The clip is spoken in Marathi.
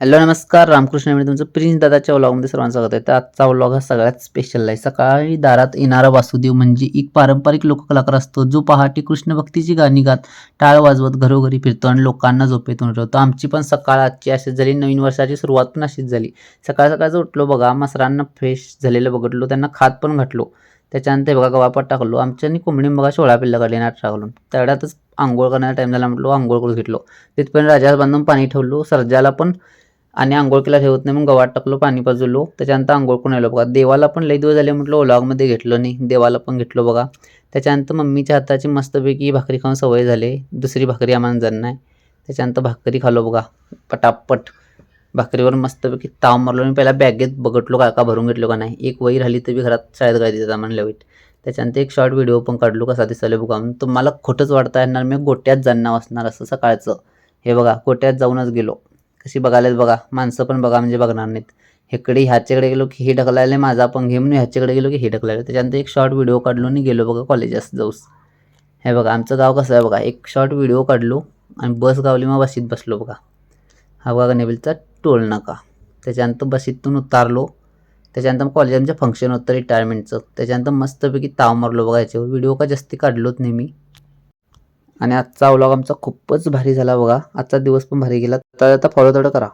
हॅलो नमस्कार, रामकृष्ण मी तुमचं प्रिन्स दादाच्या व्लॉगमध्ये सर्वांचं स्वागत आहे. तर आजचा व्लॉग हा सगळ्यात स्पेशल आहे. सकाळी दारात येणारा वासुदेव म्हणजे एक पारंपरिक लोककलाकार असतो, जो पहाटे कृष्ण भक्तीची गाणी गात टाळ वाजवत घरोघरी फिरतो आणि लोकांना झोपेतून उठवतो. आमची पण सकाळ आजची अशीच झाली, नवीन वर्षाची सुरुवात पण अशीच झाली. सकाळ सकाळचं उठलो बघा, मसरांना फ्रेश झालेलं बघितलो, त्यांना खात पण घातलो. त्याच्यानंतर बघा गव्हापात टाकलो. आमच्यानी कोंबडी बघा शेळा पिल्ला काढले नाट घालून. तेवढ्यातच अंघोळ करण्याचा टाईम झाला, म्हटलो अंघोळ करून घेतलो. तिथपर्यंत राजाला बांधून पाणी ठेवलो, सर्जाला पण आणि अंघोळ केला ठेवत नाही, मग गव्हात टाकलो, पाणी पाजवलो. त्याच्यानंतर अंघोळ करून आलो बघा. देवाला पण लई दिवस झाले म्हटलं व्लॉगमध्ये घेतलो नाही, देवाला पण घेतलो बघा. त्याच्यानंतर मम्मीच्या हाताची मस्तपैकी भाकरी खाऊन सवय झाली, दुसरी भाकरी आम्हाला जण नाही. त्याच्यानंतर भाकरी खालो बघा पटापट. भाकरीवर मस्तपैकी ताव मारलो. मी पहिला बॅगेत बघितलो का भरून घेतलो का नाही. एक वही राहिली तरी घरात शाळेत काय देतात म्हणलं वाईट. त्याच्यानंतर एक शॉर्ट व्हिडिओ पण काढलो, कसा दिसायला बघा. तुम्हाला खोटंच वाटता येणार, मी गोट्यात जाणं वाचणार असं सकाळचं. हे बघा गोट्यात जाऊनच गेलो. कशी बघायलाच बघा, माणसं पण बघा म्हणजे बघणार नाहीत. इकडे ह्याच्याकडे गेलो की हे ढकलायला माझा पण घे, म्हणून ह्याच्याकडे गेलो की हे ढकलायला. त्याच्यानंतर एक शॉर्ट व्हिडिओ काढलो आणि गेलो बघा कॉलेजात जाऊस. हे बघा आमचं गाव कसं आहे बघा. एक शॉर्ट व्हिडिओ काढलो आणि बस गावली, मग बसीत बसलो बघा. हा बघा नेबिलचा टोल नाका. त्याच्यानंतर बसीतून उतारलो. त्याच्यानंतर कॉलेज आमचं फंक्शन होतं रिटायरमेंटचं. त्याच्यानंतर मस्तपैकी ताव मारलो बघा. याच्यावर व्हिडिओ का जास्ती काढलोच नाही मी. आणि आजचा व्लॉग आमचा खूपच भारी झाला बघा. आजचा दिवस पण भारी गेला. तर आता फॉलो तेवढं करा.